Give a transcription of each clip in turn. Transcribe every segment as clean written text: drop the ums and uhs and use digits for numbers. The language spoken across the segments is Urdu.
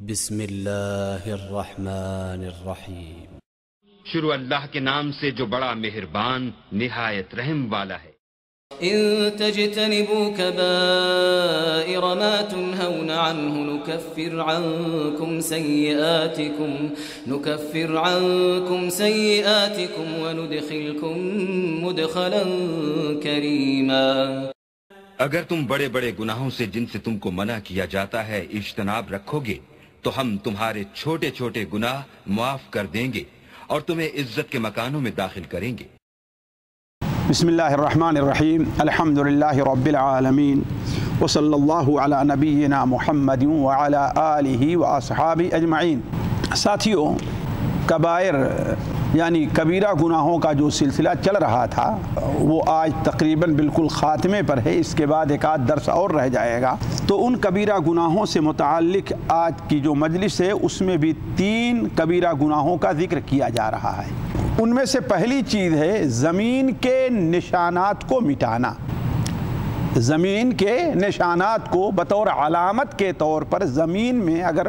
بسم اللہ الرحمن الرحیم۔ شروع اللہ کے نام سے جو بڑا مہربان نہایت رحم والا ہے۔ إن تجتنبوا كبائر ما تنهون عنه نكفر عنكم سيئاتكم وندخلكم مدخلا كريما۔ اگر تم بڑے بڑے گناہوں سے جن سے تم کو منع کیا جاتا ہے اجتناب رکھو گے تو ہم تمہارے چھوٹے چھوٹے گناہ معاف کر دیں گے اور تمہیں عزت کے مکانوں میں داخل کریں گے۔ بسم اللہ الرحمن الرحیم، الحمدللہ رب العالمین، وصلی اللہ علی نبینا محمد وعلی آلہ واصحابہ اجمعین۔ ساتھیوں، کبائر یعنی کبیرہ گناہوں کا جو سلسلہ چل رہا تھا وہ آج تقریباً بالکل خاتمے پر ہے۔ اس کے بعد ایک آدھ درس اور رہ جائے گا۔ تو ان کبیرہ گناہوں سے متعلق آج کی جو مجلس ہے اس میں بھی 3 کبیرہ گناہوں کا ذکر کیا جا رہا ہے۔ ان میں سے پہلی چیز ہے زمین کے نشانات کو مٹانا۔ زمین کے نشانات کو بطور علامت کے طور پر زمین میں اگر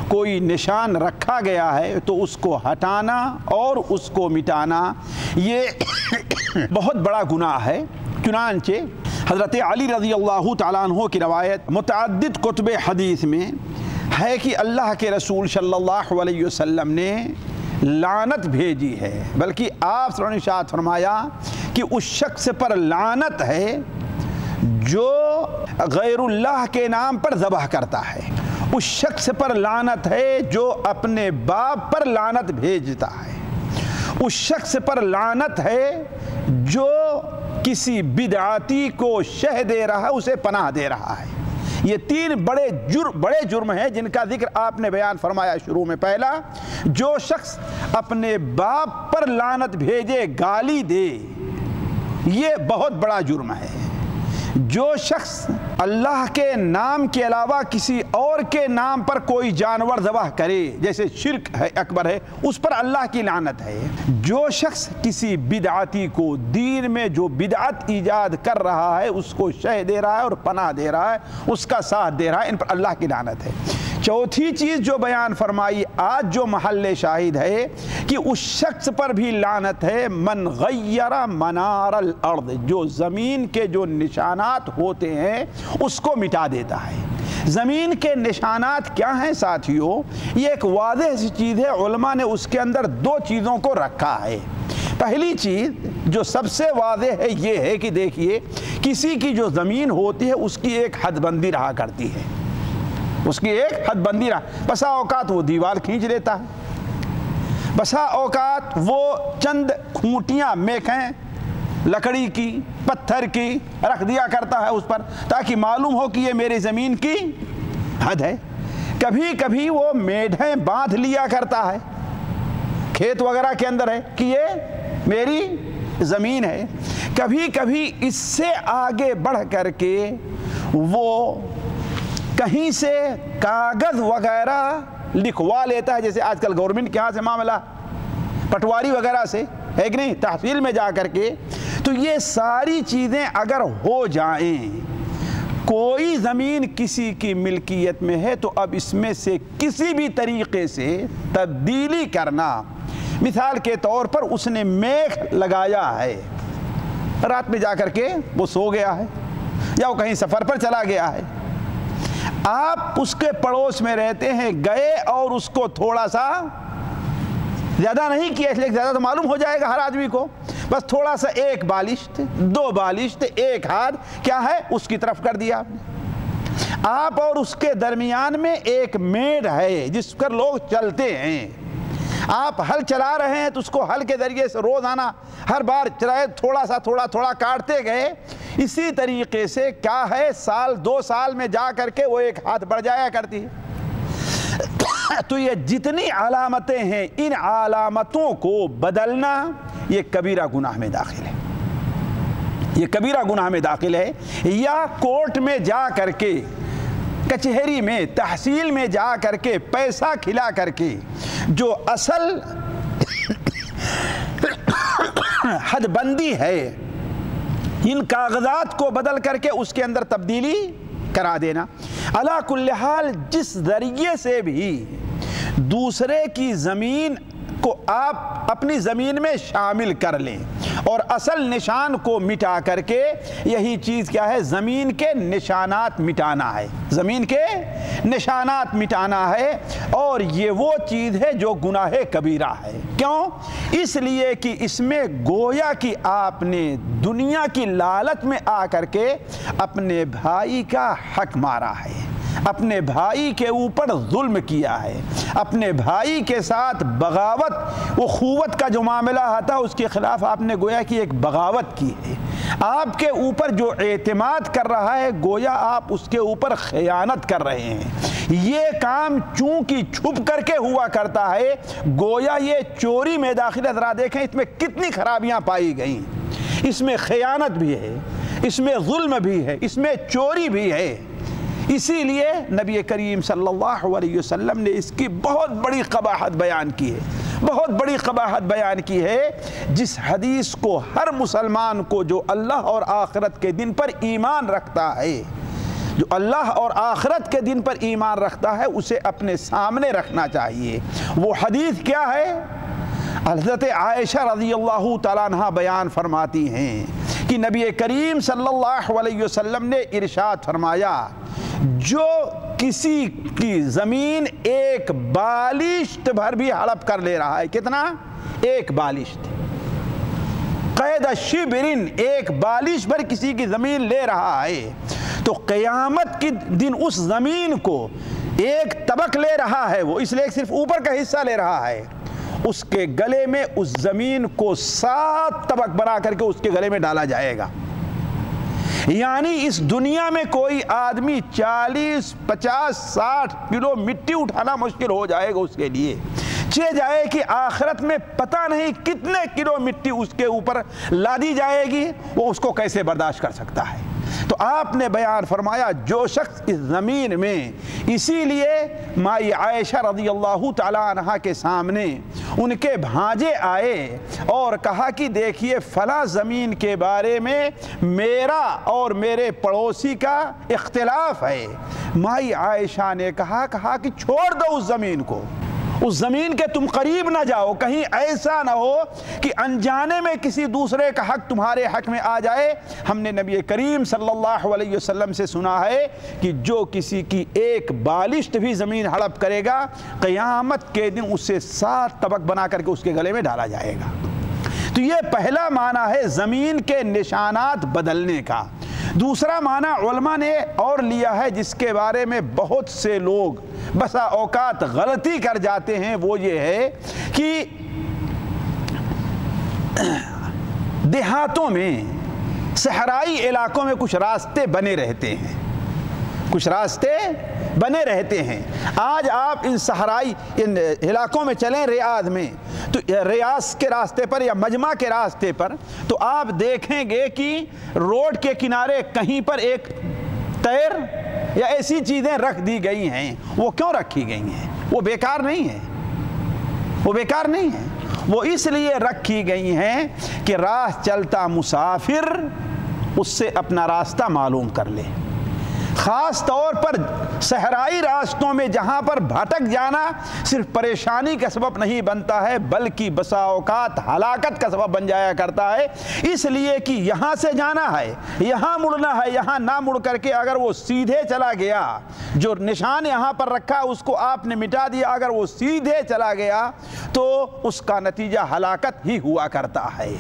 کوئی نشان رکھا گیا ہے تو اس کو ہٹانا اور اس کو مٹانا یہ بہت بڑا گناہ ہے۔ چنانچہ حضرت علی رضی اللہ تعالیٰ عنہ کی روایت متعدد کتب حدیث میں ہے کہ اللہ کے رسول صلی اللہ علیہ وسلم نے لعنت بھیجی ہے، بلکہ آپ صلی اللہ علیہ وسلم نے ارشاد فرمایا کہ اس شخص پر لعنت ہے جو غیر اللہ کے نام پر ذبح کرتا ہے، اس شخص پر لعنت ہے جو اپنے باپ پر لعنت بھیجتا ہے، اس شخص پر لعنت ہے جو کسی بدعاتی کو شہ دے رہا ہے، اسے پناہ دے رہا ہے۔ یہ 3 بڑے جرم ہیں جن کا ذکر آپ نے بیان فرمایا شروع میں۔ پہلا، جو شخص اپنے باپ پر لعنت بھیجے، گالی دے، یہ بہت بڑا جرم ہے۔ جو شخص اللہ کے نام کے علاوہ کسی اور کے نام پر کوئی جانور ذبح کرے، جیسے شرک ہے اکبر ہے، اس پر اللہ کی لعنت ہے۔ جو شخص کسی بدعتی کو دین میں جو بدعت ایجاد کر رہا ہے اس کو شہ دے رہا ہے اور پناہ دے رہا ہے، اس کا ساتھ دے رہا ہے، ان پر اللہ کی لعنت ہے۔ چوتھی چیز جو بیان فرمائی آج جو محل شاہد ہے کہ اس شخص پر بھی لعنت ہے، من غیر منار الارض، جو زمین کے جو نشانات ہوتے ہیں اس کو مٹا دیتا ہے۔ زمین کے نشانات کیا ہیں ساتھیوں؟ یہ ایک واضح سی چیز ہے، علماء نے اس کے اندر 2 چیزوں کو رکھا ہے۔ پہلی چیز جو سب سے واضح ہے یہ ہے کہ دیکھیے، کسی کی جو زمین ہوتی ہے اس کی ایک حد بندی رہا کرتی ہے، اس کی ایک حد بندی رہا۔ بسا اوقات وہ دیوار کھینچ لیتا ہے، بسا اوقات وہ چند کھوٹیاں میخیں لکڑی کی، پتھر کی رکھ دیا کرتا ہے اس پر، تاکہ معلوم ہو کہ یہ میری زمین کی حد ہے۔ کبھی کبھی وہ میڑھیں باندھ لیا کرتا ہے کھیت وغیرہ کے اندر ہے کہ یہ میری زمین ہے۔ کبھی کبھی اس سے آگے بڑھ کر کے وہ کہیں سے کاغذ وغیرہ لکھوا لیتا ہے، جیسے آج کل گورنمنٹ کے ہاں سے معاملہ پٹواری وغیرہ سے ہے کہ نہیں، تحصیل میں جا کر کے۔ تو یہ ساری چیزیں اگر ہو جائیں، کوئی زمین کسی کی ملکیت میں ہے تو اب اس میں سے کسی بھی طریقے سے تبدیلی کرنا، مثال کے طور پر اس نے میخ لگایا ہے، رات میں جا کر کے وہ سو گیا ہے یا وہ کہیں سفر پر چلا گیا ہے، آپ اس کے پڑوس میں رہتے ہیں، گئے اور اس کو تھوڑا سا زیادہ نہیں کیا، اس لیے زیادہ تو معلوم ہو جائے گا ہر آدمی کو، بس تھوڑا سا 1 بالشت 2 بالشت 1 ہاتھ کیا ہے اس کی طرف کر دیا آپ نے۔ آپ اور اس کے درمیان میں ایک میڑ ہے جس پر لوگ چلتے ہیں، آپ ہل چلا رہے ہیں تو اس کو ہل کے ذریعے سے روزانہ ہر بار چلائے، تھوڑا سا تھوڑا کاٹتے گئے، اسی طریقے سے کیا ہے سال 2 سال میں جا کر کے وہ 1 ہاتھ بڑھ جایا کرتی ہے۔ تو یہ جتنی علامتیں ہیں ان علامتوں کو بدلنا یہ کبیرہ گناہ میں داخل ہے، یہ کبیرہ گناہ میں داخل ہے۔ یا کورٹ میں جا کر کے، کچہری میں، تحصیل میں جا کر کے پیسہ کھلا کر کے جو اصل حد بندی ہے ان کاغذات کو بدل کر کے اس کے اندر تبدیلی کرا دینا۔ علا کل حال جس ذریعے سے بھی دوسرے کی زمین کو آپ اپنی زمین میں شامل کر لیں اور اصل نشان کو مٹا کر کے، یہی چیز کیا ہے؟ زمین کے نشانات مٹانا ہے، زمین کے نشانات مٹانا ہے، اور یہ وہ چیز ہے جو گناہ کبیرہ ہے۔ کیوں؟ اس لیے کہ اس میں گویا کہ آپ نے دنیا کی لالچ میں آ کر کے اپنے بھائی کا حق مارا ہے، اپنے بھائی کے اوپر ظلم کیا ہے، اپنے بھائی کے ساتھ بغاوت، اخوت کا جو معاملہ آتا ہے اس کے خلاف آپ نے گویا کہ ایک بغاوت کی ہے۔ آپ کے اوپر جو اعتماد کر رہا ہے گویا آپ اس کے اوپر خیانت کر رہے ہیں۔ یہ کام چونکہ چھپ کر کے ہوا کرتا ہے، گویا یہ چوری میں داخل ہے۔ ذرا دیکھیں اس میں کتنی خرابیاں پائی گئیں، اس میں خیانت بھی ہے، اس میں ظلم بھی ہے، اس میں چوری بھی ہے۔ اسی لیے نبی کریم صلی اللہ علیہ وسلم نے اس کی بہت بڑی قباحت بیان کی ہے، بہت بڑی قباحت بیان کی ہے۔ جس حدیث کو ہر مسلمان کو جو اللہ اور آخرت کے دن پر ایمان رکھتا ہے، جو اللہ اور آخرت کے دن پر ایمان رکھتا ہے، اسے اپنے سامنے رکھنا چاہیے۔ وہ حدیث کیا ہے؟ حضرت عائشہ رضی اللہ تعالیٰ عنہ بیان فرماتی ہیں کہ نبی کریم صلی اللہ علیہ وسلم نے ارشاد فرمایا، جو کسی کی زمین ایک بالشت بھر بھی ہڑپ کر لے رہا ہے، کتنا؟ ایک بالشت، قید شبرن، ایک بالش بھر کسی کی زمین لے رہا ہے، تو قیامت کے دن اس زمین کو ایک طبق لے رہا ہے، وہ اس لیے صرف اوپر کا حصہ لے رہا ہے، اس کے گلے میں اس زمین کو 7 طبق بنا کر کے اس کے گلے میں ڈالا جائے گا۔ یعنی اس دنیا میں کوئی آدمی 40 50 60 کلو مٹی اٹھانا مشکل ہو جائے گا اس کے لیے، چہ جائے کہ آخرت میں پتہ نہیں کتنے کلو مٹی اس کے اوپر لادی جائے گی، وہ اس کو کیسے برداشت کر سکتا ہے۔ تو آپ نے بیان فرمایا جو شخص اس زمین میں، اسی لیے مائی عائشہ رضی اللہ تعالیٰ عنہ کے سامنے ان کے بھانجے آئے اور کہا کہ دیکھیے فلاں زمین کے بارے میں میرا اور میرے پڑوسی کا اختلاف ہے۔ مائی عائشہ نے کہا کہ چھوڑ دو اس زمین کو، اس زمین کے تم قریب نہ جاؤ، کہیں ایسا نہ ہو کہ انجانے میں کسی دوسرے کا حق تمہارے حق میں آ جائے۔ ہم نے نبی کریم صلی اللہ علیہ وسلم سے سنا ہے کہ جو کسی کی ایک بالشت بھی زمین ہڑپ کرے گا، قیامت کے دن اسے 7 طبق بنا کر کے اس کے گلے میں ڈالا جائے گا۔ تو یہ پہلا معنی ہے زمین کے نشانات بدلنے کا۔ دوسرا معنی علماء نے اور لیا ہے جس کے بارے میں بہت سے لوگ بسا اوقات غلطی کر جاتے ہیں، وہ یہ ہے کہ دیہاتوں میں، صحرائی علاقوں میں کچھ راستے بنے رہتے ہیں، کچھ راستے بنے رہتے ہیں۔ آج آپ ان صحرائی ان علاقوں میں چلیں، ریاض میں، تو ریاض کے راستے پر یا مجمع کے راستے پر تو آپ دیکھیں گے کہ روڈ کے کنارے کہیں پر ایک ٹائر یا ایسی چیزیں رکھ دی گئی ہیں۔ وہ کیوں رکھی گئی ہیں؟ وہ بیکار نہیں ہیں، وہ بیکار نہیں ہیں، وہ اس لیے رکھی گئی ہیں کہ راہ چلتا مسافر اس سے اپنا راستہ معلوم کر لے۔ خاص طور پر صحرائی راستوں میں جہاں پر بھٹک جانا صرف پریشانی کا سبب نہیں بنتا ہے بلکہ بسا اوقات ہلاکت کا سبب بن جایا کرتا ہے، اس لیے کہ یہاں سے جانا ہے، یہاں مڑنا ہے، یہاں نہ مڑ کر کے اگر وہ سیدھے چلا گیا، جو نشان یہاں پر رکھا اس کو آپ نے مٹا دیا، اگر وہ سیدھے چلا گیا تو اس کا نتیجہ ہلاکت ہی ہوا کرتا ہے۔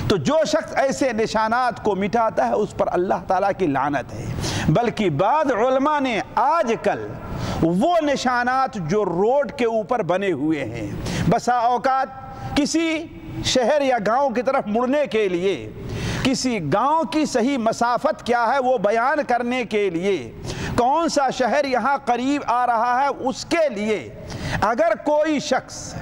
تو جو شخص ایسے نشانات کو مٹاتا ہے اس پر اللہ تعالیٰ کی لعنت ہے۔ بلکہ بعض علماء نے آج کل وہ نشانات جو روڈ کے اوپر بنے ہوئے ہیں، بسا اوقات کسی شہر یا گاؤں کی طرف مڑنے کے لیے، کسی گاؤں کی صحیح مسافت کیا ہے وہ بیان کرنے کے لیے، کون سا شہر یہاں قریب آ رہا ہے اس کے لیے، اگر کوئی شخص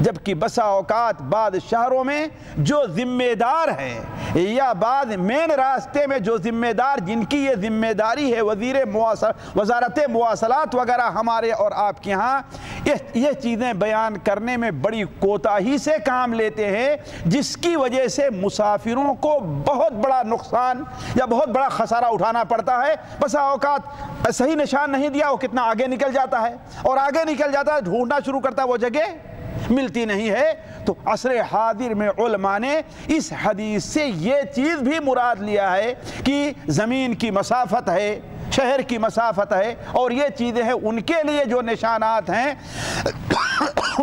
جبکہ بسا اوقات بعض شہروں میں جو ذمہ دار ہیں یا بعض مین راستے میں جو ذمہ دار جن کی یہ ذمہ داری ہے وزارت مواصلات وغیرہ ہمارے اور آپ کے ہاں یہ چیزیں بیان کرنے میں بڑی کوتاہی سے کام لیتے ہیں، جس کی وجہ سے مسافروں کو بہت بڑا نقصان یا بہت بڑا خسارہ اٹھانا پڑتا ہے۔ بسا اوقات صحیح نشان نہیں دیا، وہ کتنا آگے نکل جاتا ہے اور آگے نکل جاتا ہے، ڈھونڈنا شروع کرتا ہے، وہ جگہ ملتی نہیں ہے۔ تو عصر حاضر میں علماء نے اس حدیث سے یہ چیز بھی مراد لیا ہے کہ زمین کی مسافت ہے، شہر کی مسافت ہے، اور یہ چیزیں ہیں ان کے لیے جو نشانات ہیں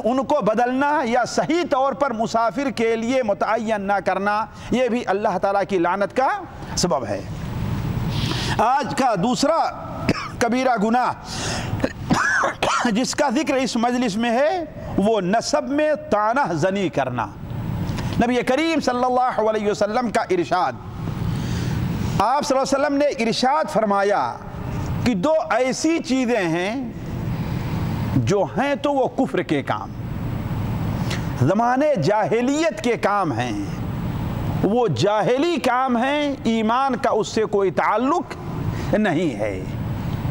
ان کو بدلنا یا صحیح طور پر مسافر کے لیے متعین نہ کرنا، یہ بھی اللہ تعالیٰ کی لعنت کا سبب ہے۔ آج کا دوسرا کبیرہ گناہ جس کا ذکر اس مجلس میں ہے وہ نسب میں طعنہ زنی کرنا۔ نبی کریم صلی اللہ علیہ وسلم کا ارشاد، آپ صلی اللہ علیہ وسلم نے ارشاد فرمایا کہ دو ایسی چیزیں ہیں جو ہیں تو وہ کفر کے کام، زمانے جاہلیت کے کام ہیں، وہ جاہلی کام ہیں، ایمان کا اس سے کوئی تعلق نہیں ہے،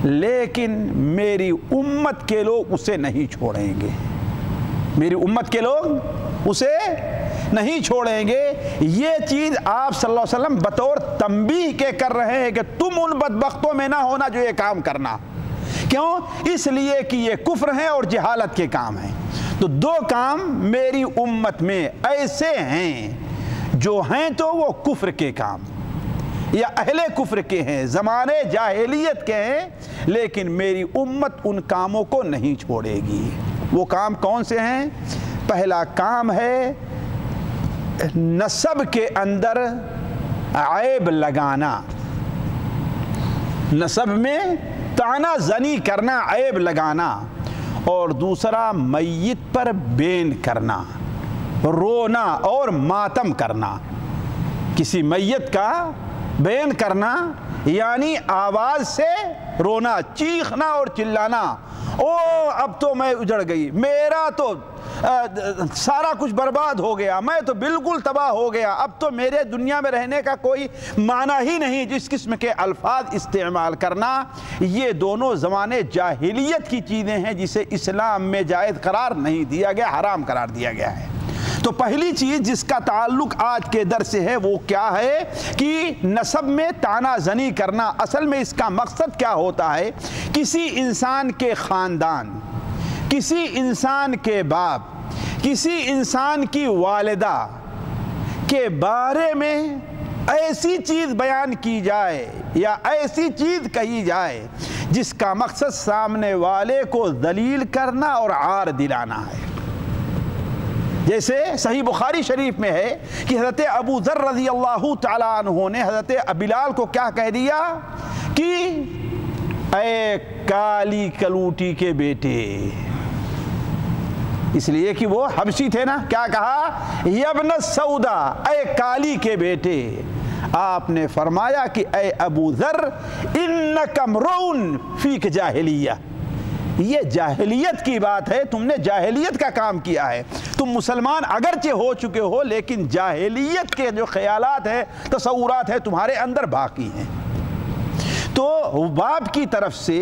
لیکن میری امت کے لوگ اسے نہیں چھوڑیں گے، میری امت کے لوگ اسے نہیں چھوڑیں گے۔ یہ چیز آپ صلی اللہ علیہ وسلم بطور تنبیہ کے کر رہے ہیں کہ تم ان بدبختوں میں نہ ہونا جو یہ کام کرنا۔ کیوں؟ اس لیے کہ یہ کفر ہیں اور جہالت کے کام ہیں۔ تو دو کام میری امت میں ایسے ہیں جو ہیں تو وہ کفر کے کام یا اہل کفر کے ہیں، زمانے جاہلیت کے ہیں، لیکن میری امت ان کاموں کو نہیں چھوڑے گی۔ وہ کام کون سے ہیں؟ پہلا کام ہے نسب کے اندر عیب لگانا، نسب میں طعنہ زنی کرنا، عیب لگانا، اور دوسرا میت پر بین کرنا، رونا اور ماتم کرنا۔ کسی میت کا بین کرنا یعنی آواز سے رونا، چیخنا اور چلانا، او اب تو میں اجڑ گئی، میرا تو سارا کچھ برباد ہو گیا، میں تو بالکل تباہ ہو گیا، اب تو میرے دنیا میں رہنے کا کوئی معنی ہی نہیں، جس قسم کے الفاظ استعمال کرنا، یہ دونوں زمانے جاہلیت کی چیزیں ہیں جسے اسلام میں جائز قرار نہیں دیا گیا، حرام قرار دیا گیا ہے۔ تو پہلی چیز جس کا تعلق آج کے درس سے ہے وہ کیا ہے کہ نسب میں طعنہ زنی کرنا۔ اصل میں اس کا مقصد کیا ہوتا ہے؟ کسی انسان کے خاندان، کسی انسان کے باپ، کسی انسان کی والدہ کے بارے میں ایسی چیز بیان کی جائے یا ایسی چیز کہی جائے جس کا مقصد سامنے والے کو ذلیل کرنا اور عار دلانا ہے۔ جیسے صحیح بخاری شریف میں ہے کہ حضرت ابو ذر رضی اللہ تعالیٰ عنہ نے حضرت بلال کو کیا کہہ دیا کہ اے کالی کلوٹی کے بیٹے، اس لیے کہ وہ حبشی تھے نا، کیا کہا؟ یبن السودا، اے کالی کے بیٹے۔ آپ نے فرمایا کہ اے ابو ذر انک امرؤ فیک جاہلیہ، یہ جاہلیت کی بات ہے، تم نے جاہلیت کا کام کیا ہے، تم مسلمان اگرچہ ہو چکے ہو لیکن جاہلیت کے جو خیالات ہیں، تصورات ہیں، تمہارے اندر باقی ہیں۔ تو باپ کی طرف سے،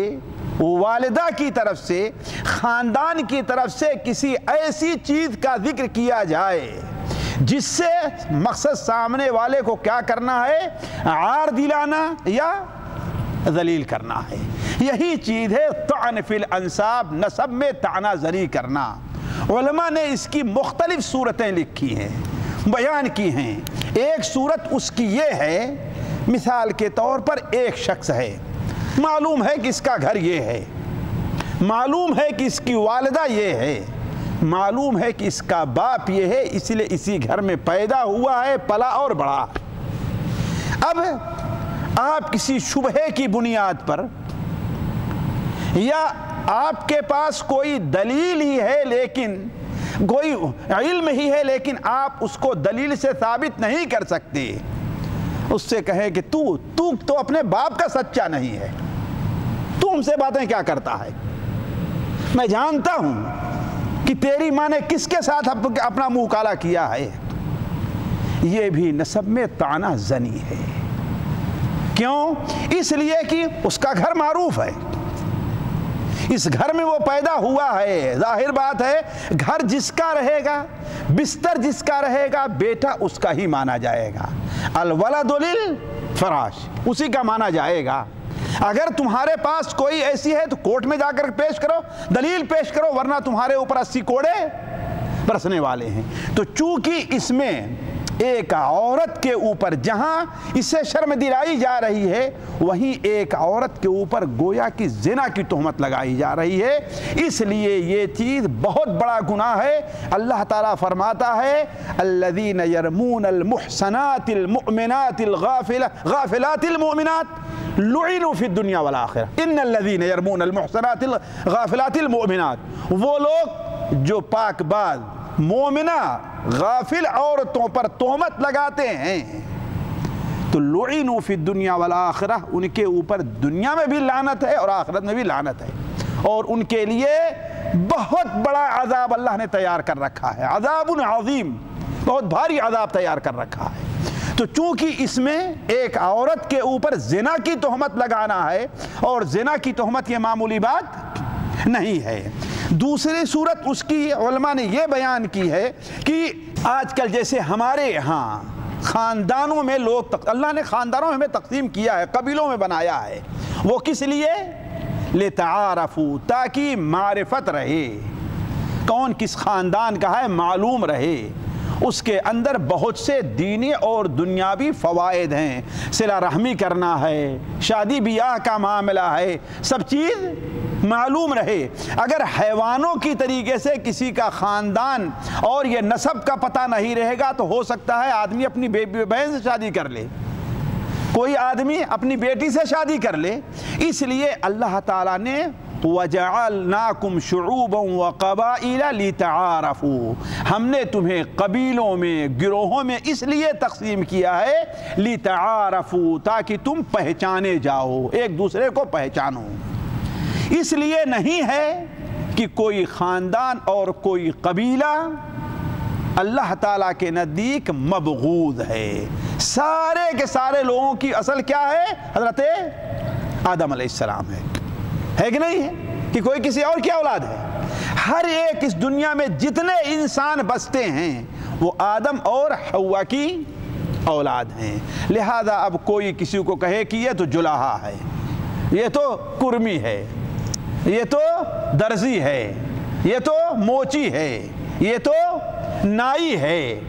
والدہ کی طرف سے، خاندان کی طرف سے کسی ایسی چیز کا ذکر کیا جائے جس سے مقصد سامنے والے کو کیا کرنا ہے؟ عار دلانا یا ذلیل کرنا ہے۔ یہی چیز ہے طعن فی الانساب، نسب میں طعنہ زنی کرنا۔ علماء نے اس کی مختلف صورتیں لکھی ہیں، بیان کی ہیں۔ ایک صورت اس کی یہ ہے، مثال کے طور پر ایک شخص ہے، معلوم ہے کہ اس کا گھر یہ ہے، معلوم ہے کہ اس کی والدہ یہ ہے، معلوم ہے کہ اس کا باپ یہ ہے، اس لیے اسی گھر میں پیدا ہوا ہے، پلا اور بڑھا۔ اب آپ کسی شبہے کی بنیاد پر یا آپ کے پاس کوئی دلیل ہی ہے لیکن کوئی علم ہی ہے لیکن آپ اس کو دلیل سے ثابت نہیں کر سکتے، اس سے کہیں کہ تو اپنے باپ کا سچا نہیں ہے، تو ہم سے باتیں کیا کرتا ہے؟ میں جانتا ہوں کہ تیری ماں نے کس کے ساتھ اپنا منہ کالا کیا ہے، یہ بھی نسب میں طعنہ زنی ہے۔ کیوں؟ اس لیے کہ اس کا گھر معروف ہے، اس گھر میں وہ پیدا ہوا ہے، ظاہر بات ہے گھر جس کا رہے گا، بستر جس کا رہے گا، بیٹا اس کا ہی مانا جائے گا۔ الولد للفراش، اسی کا مانا جائے گا۔ اگر تمہارے پاس کوئی ایسی ہے تو کورٹ میں جا کر پیش کرو، دلیل پیش کرو، ورنہ تمہارے اوپر 80 کوڑے برسنے والے ہیں۔ تو چونکہ اس میں ایک عورت کے اوپر جہاں اسے شرم دلائی جا رہی ہے، وہیں ایک عورت کے اوپر گویا کی زنا کی تہمت لگائی جا رہی ہے، اس لیے یہ چیز بہت بڑا گناہ ہے۔ اللہ تعالیٰ فرماتا ہے الذین یرمون المحصنات المؤمنات الغافلات المؤمنات لعنوا فی الدنیا والآخرہ ان الذین یرمون المحصنات الغافلات المؤمنات، وہ لوگ جو پاک باز مومنہ غافل عورتوں پر تہمت لگاتے ہیں تو لعنوا فی الدنیا والآخرہ، ان کے اوپر دنیا میں بھی لعنت ہے اور آخرت میں بھی لعنت ہے، اور ان کے لیے بہت بڑا عذاب اللہ نے تیار کر رکھا ہے، عذاب عظیم، بہت بھاری عذاب تیار کر رکھا ہے۔ تو چونکہ اس میں ایک عورت کے اوپر زنا کی تہمت لگانا ہے، اور زنا کی تہمت یہ معمولی بات نہیں ہے۔ دوسری صورت اس کی علماء نے یہ بیان کی ہے کہ آج کل جیسے ہمارے ہاں خاندانوں میں لوگ، اللہ نے خاندانوں میں ہمیں تقسیم کیا ہے، قبیلوں میں بنایا ہے، وہ کس لیے؟ لتعارفوا، تاکہ معرفت رہے، کون کس خاندان کا ہے معلوم رہے۔ اس کے اندر بہت سے دینی اور دنیاوی فوائد ہیں، صلہ رحمی کرنا ہے، شادی بیاہ کا معاملہ ہے، سب چیز معلوم رہے۔ اگر حیوانوں کی طریقے سے کسی کا خاندان اور یہ نسب کا پتہ نہیں رہے گا تو ہو سکتا ہے آدمی اپنی بہن سے شادی کر لے، کوئی آدمی اپنی بیٹی سے شادی کر لے۔ اس لیے اللہ تعالیٰ نے وَجَعَلْنَاكُمْ شُعُوبًا وَقَبَائِلَ لِتَعَارَفُوا، ہم نے تمہیں قبیلوں میں، گروہوں میں اس لیے تقسیم کیا ہے لِتَعَارَفُوا، تاکہ تم پہچانے جاؤ، ایک دوسرے کو پہچانو۔ اس لیے نہیں ہے کہ کوئی خاندان اور کوئی قبیلہ اللہ تعالیٰ کے نزدیک مبغوض ہے، سارے کے سارے لوگوں کی اصل کیا ہے؟ حضرت آدم علیہ السلام ہے کہ نہیں ہے؟ کہ کوئی کسی اور کی اولاد ہے؟ ہر ایک اس دنیا میں جتنے انسان بستے ہیں وہ آدم اور حوا کی اولاد ہیں۔ لہذا اب کوئی کسی کو کہے کہ یہ تو جلاہا ہے، یہ تو کرمی ہے، یہ تو درزی ہے، یہ تو موچی ہے، یہ تو نائی ہے،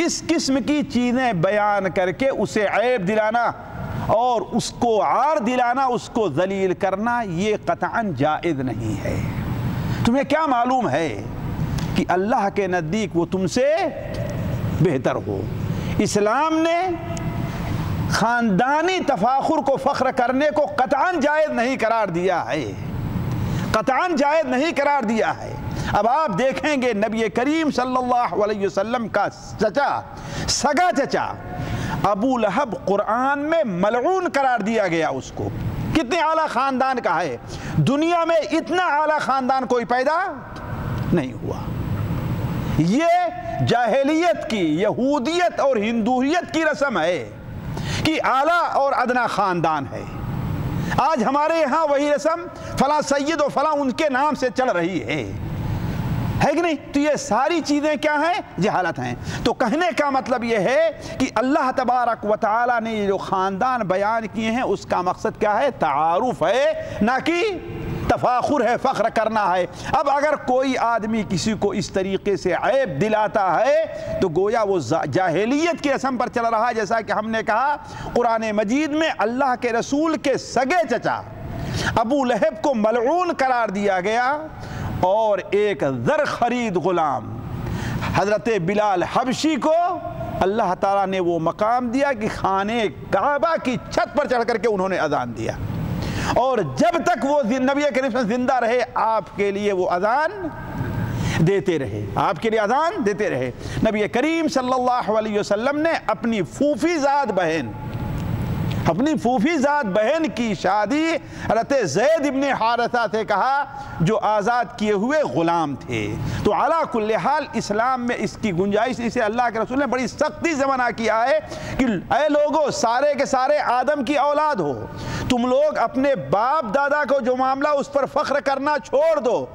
اس قسم کی چیزیں بیان کر کے اسے عیب دلانا اور اس کو عار دلانا، اس کو ذلیل کرنا، یہ قطعاً جائز نہیں ہے۔ تمہیں کیا معلوم ہے کہ اللہ کے نزدیک وہ تم سے بہتر ہو؟ اسلام نے خاندانی تفاخر کو فخر کرنے کو قطعاً جائز نہیں قرار دیا ہے، قطعاً جائز نہیں قرار دیا ہے۔ اب آپ دیکھیں گے نبی کریم صلی اللہ علیہ وسلم کا چچا، سگا چچا ابو لہب قرآن میں ملعون قرار دیا گیا اس کو۔ کتنے اعلیٰ خاندان کا ہے، دنیا میں اتنا اعلیٰ خاندان کوئی پیدا نہیں ہوا۔ یہ جاہلیت کی، یہودیت اور ہندویت کی رسم ہے کہ اعلیٰ اور ادنا خاندان ہے۔ آج ہمارے یہاں وہی رسم فلاں سید و فلاں ان کے نام سے چل رہی ہے کہ نہیں؟ تو یہ ساری چیزیں کیا ہیں؟ جہالت ہیں۔ تو کہنے کا مطلب یہ ہے کہ اللہ تبارک و تعالیٰ نے یہ جو خاندان بیان کیے ہیں اس کا مقصد کیا ہے؟ تعارف ہے، نہ کہ تفاخر ہے، فخر کرنا ہے۔ اب اگر کوئی آدمی کسی کو اس طریقے سے عیب دلاتا ہے تو گویا وہ جاہلیت کی رسم پر چل رہا ہے۔ جیسا کہ ہم نے کہا قرآن مجید میں اللہ کے رسول کے سگے چچا ابو لہب کو ملعون قرار دیا گیا، اور ایک زر خرید غلام حضرت بلال حبشی کو اللہ تعالیٰ نے وہ مقام دیا کہ خانہ کعبہ کی چھت پر چڑھ کر کے انہوں نے اذان دیا، اور جب تک وہ نبی کریم زندہ رہے آپ کے لیے وہ اذان دیتے رہے، آپ کے لیے اذان دیتے رہے۔ نبی کریم صلی اللہ علیہ وسلم نے اپنی پھوپھی زاد بہن اپنی پھوپھی ذات بہن کی شادی حضرت زید ابن حارثہ سے کہا جو آزاد کیے ہوئے غلام تھے۔ تو علی کل حال اسلام میں اس کی گنجائش، اسے اللہ کے رسول نے بڑی سختی سے منع کیا ہے کہ اے لوگو سارے کے سارے آدم کی اولاد ہو، تم لوگ اپنے باپ دادا کو جو معاملہ اس پر فخر کرنا چھوڑ دو،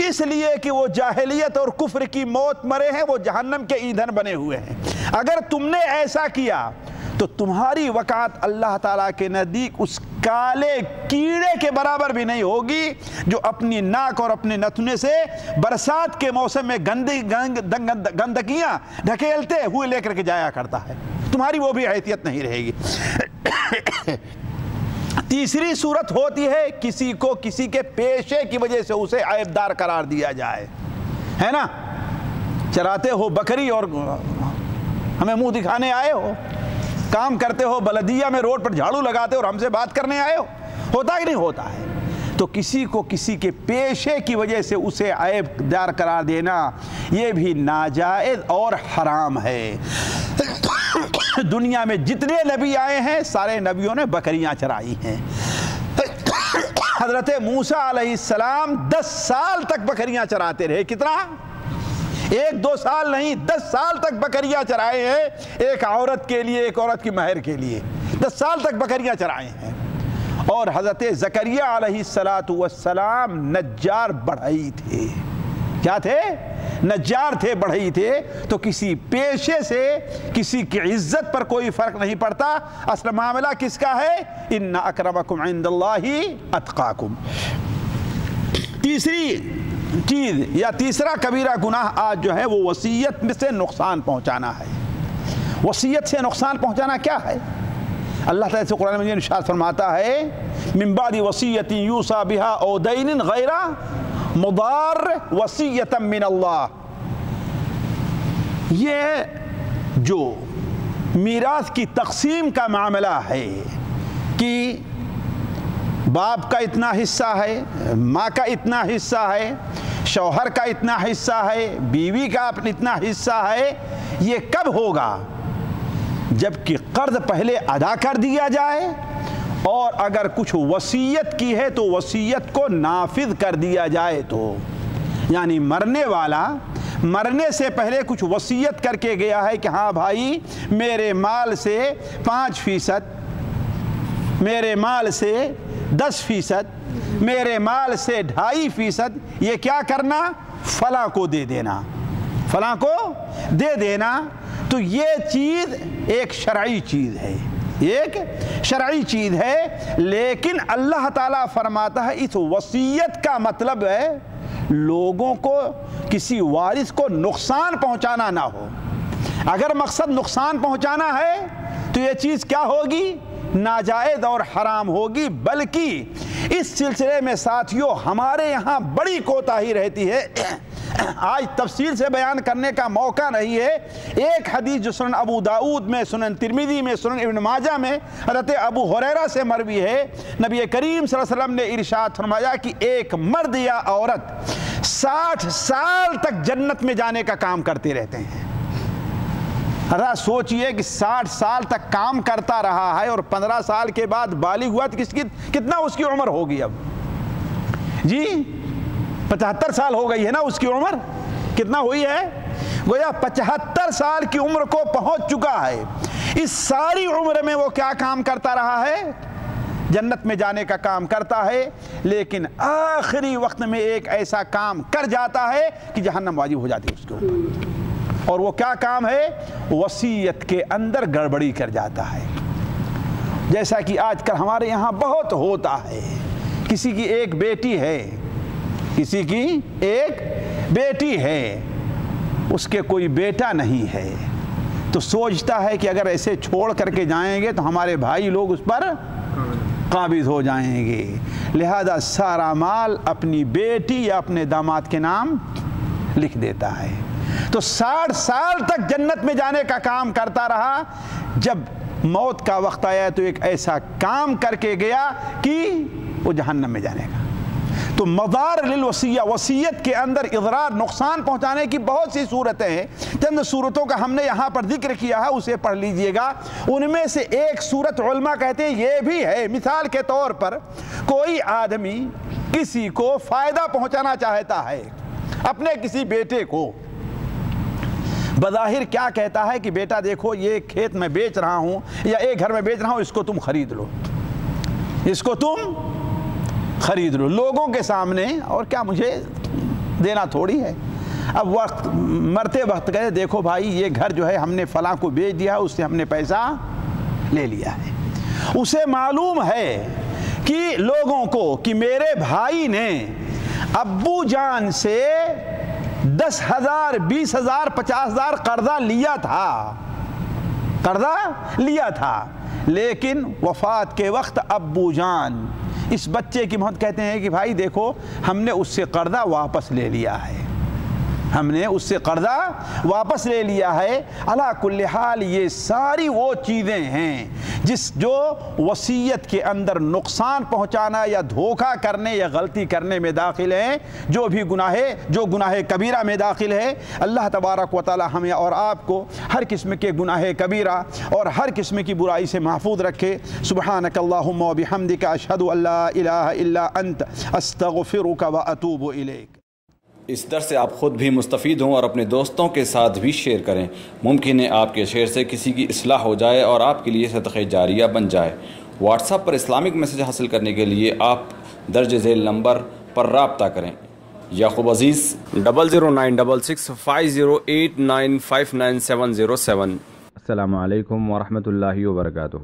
اس لیے کہ وہ جاہلیت اور کفر کی موت مرے ہیں، وہ جہنم کے ایندھن بنے ہوئے ہیں۔ اگر تم نے ایسا کیا تو تمہاری وقعت اللہ تعالیٰ کے نزدیک اس کالے کیڑے کے برابر بھی نہیں ہوگی جو اپنی ناک اور اپنے نتنے سے برسات کے موسم میں گندگیاں ڈھکیلتے ہوئے لے کر کے جایا کرتا ہے، تمہاری وہ بھی حیثیت نہیں رہے گی۔ تیسری صورت ہوتی ہے کسی کو کسی کے پیشے کی وجہ سے اسے عیبدار قرار دیا جائے، ہے نا؟ چراتے ہو بکری اور ہمیں منہ دکھانے آئے ہو، کام کرتے ہو بلدیہ میں روڈ پر جھاڑو لگاتے ہو اور ہم سے بات کرنے آئے ہو، ہوتا ہی نہیں ہوتا ہے۔ تو کسی کو کسی کے پیشے کی وجہ سے اسے عیب دار قرار دینا یہ بھی ناجائز اور حرام ہے۔ دنیا میں جتنے نبی آئے ہیں سارے نبیوں نے بکریاں چرائی ہیں۔ حضرت موسیٰ علیہ السلام 10 سال تک بکریاں چراتے رہے، کتنا؟ 1-2 سال نہیں، 10 سال تک بکریاں چرائے ہیں، ایک عورت کے لیے، ایک عورت کی مہر کے لیے 10 سال تک بکریاں چرائے ہیں۔ اور حضرت زکریا علیہ السلام نجار بڑھئی تھے، کیا تھے؟ نجار تھے، بڑھئی تھے۔ تو کسی پیشے سے کسی کی عزت پر کوئی فرق نہیں پڑتا، اصل معاملہ کس کا ہے؟ ان اکرمکم عند اللہ اتقاکم۔ تیسری چیز یا تیسرا کبیرہ گناہ آج جو ہے وہ وصیت میں سے نقصان پہنچانا ہے۔ وصیت سے نقصان پہنچانا کیا ہے؟ اللہ تعالیٰ سے قرآن مجید ارشاد فرماتا ہے من بعد وصیت یوصی بہا او دین غیر مضار وصیۃ من اللہ۔ یہ جو میراث کی تقسیم کا معاملہ ہے کہ باپ کا اتنا حصہ ہے، ماں کا اتنا حصہ ہے، شوہر کا اتنا حصہ ہے، بیوی کا اتنا حصہ ہے، یہ کب ہوگا؟ جب کہ قرض پہلے ادا کر دیا جائے اور اگر کچھ وصیت کی ہے تو وصیت کو نافذ کر دیا جائے تو، یعنی مرنے والا مرنے سے پہلے کچھ وصیت کر کے گیا ہے کہ ہاں بھائی میرے مال سے 5%، میرے مال سے 10%، میرے مال سے 2.5%، یہ کیا کرنا؟ فلاں کو دے دینا، فلاں کو دے دینا۔ تو یہ چیز ایک شرعی چیز ہے، ایک شرعی چیز ہے، لیکن اللہ تعالیٰ فرماتا ہے اس وصیت کا مطلب ہے لوگوں کو، کسی وارث کو نقصان پہنچانا نہ ہو۔ اگر مقصد نقصان پہنچانا ہے تو یہ چیز کیا ہوگی؟ ناجائز اور حرام ہوگی۔ بلکہ اس سلسلے میں ساتھیوں ہمارے یہاں بڑی کوتاہی رہتی ہے، آج تفصیل سے بیان کرنے کا موقع نہیں ہے۔ ایک حدیث جو سنن ابو داؤد میں، سنن ترمذی میں، سنن ابن ماجہ میں حضرت ابو ہریرہ سے مروی ہے، نبی کریم صلی اللہ علیہ وسلم نے ارشاد فرمایا کہ ایک مرد یا عورت 60 سال تک جنت میں جانے کا کام کرتے رہتے ہیں۔ ذرا سوچئے کہ 60 سال تک کام کرتا رہا ہے اور 15 سال کے بعد بالغ ہوا تو کتنا اس کی عمر ہوگی؟ اب جی 75 سال ہو گئی ہے نا اس کی عمر، کتنا ہوئی ہے؟ گویا 75 سال کی عمر کو پہنچ چکا ہے۔ اس ساری عمر میں وہ کیا کام کرتا رہا ہے؟ جنت میں جانے کا کام کرتا ہے، لیکن آخری وقت میں ایک ایسا کام کر جاتا ہے کہ جہنم واجب ہو جاتی ہے اس کے اوپر۔ اور وہ کیا کام ہے؟ وصیت کے اندر گڑبڑی کر جاتا ہے، جیسا کہ آج کل ہمارے یہاں بہت ہوتا ہے۔ کسی کی ایک بیٹی ہے، کسی کی ایک بیٹی ہے، اس کے کوئی بیٹا نہیں ہے، تو سوچتا ہے کہ اگر ایسے چھوڑ کر کے جائیں گے تو ہمارے بھائی لوگ اس پر قابض ہو جائیں گے، لہذا سارا مال اپنی بیٹی یا اپنے داماد کے نام لکھ دیتا ہے۔ تو 60 سال تک جنت میں جانے کا کام کرتا رہا، جب موت کا وقت آیا تو ایک ایسا کام کر کے گیا کہ وہ جہنم میں جانے کا۔ تو تو مضار للوصیہ، وصیت کے اندر اضرار نقصان پہنچانے کی بہت سی صورتیں ہیں، چند صورتوں کا ہم نے یہاں پر ذکر کیا ہے، اسے پڑھ لیجئے گا۔ ان میں سے ایک صورت علماء کہتے ہیں یہ بھی ہے، مثال کے طور پر کوئی آدمی کسی کو فائدہ پہنچانا چاہتا ہے، اپنے کسی بیٹے کو، بظاہر کیا کہتا ہے کہ بیٹا دیکھو یہ کھیت میں بیچ رہا ہوں یا ایک گھر میں بیچ رہا ہوں، اس کو تم خرید لو، اس کو تم خرید لو لوگوں کے سامنے، اور کیا مجھے دینا تھوڑی ہے۔ اب وقت مرتے وقت کہے دیکھو بھائی یہ گھر جو ہے ہم نے فلاں کو بیچ دیا، اس سے ہم نے پیسہ لے لیا ہے۔ اسے معلوم ہے کہ لوگوں کو کہ میرے بھائی نے ابو جان سے 10,000 20,000 50,000 قرضہ لیا تھا، لیکن وفات کے وقت ابو جان اس بچے کی محبت کہتے ہیں کہ بھائی دیکھو ہم نے اس سے قرضہ واپس لے لیا ہے، ہم نے اس سے قرضہ واپس لے لیا ہے۔ علا کل حال یہ ساری وہ چیزیں ہیں جو وصیت کے اندر نقصان پہنچانا یا دھوکہ کرنے یا غلطی کرنے میں داخل ہیں، جو گناہ کبیرہ میں داخل ہے۔ اللہ تبارک و تعالی ہمیں اور آپ کو ہر قسم کے گناہ کبیرہ اور ہر قسم کی برائی سے محفوظ رکھے۔ سبحانک اللہم و بحمدک، اشہد ان لا الہ الا انت، استغفرک و اتوب الیک۔ اس درس سے آپ خود بھی مستفید ہوں اور اپنے دوستوں کے ساتھ بھی شیئر کریں۔ ممکن ہے آپ کے شیئر سے کسی کی اصلاح ہو جائے اور آپ کے لیے صدقہ جاریہ بن جائے۔ واٹس ایپ پر اسلامک میسیج حاصل کرنے کے لیے آپ درج ذیل نمبر پر رابطہ کریں۔ یعقوب عزیز 009665089597707۔ السلام علیکم ورحمۃ اللہ وبرکاتہ۔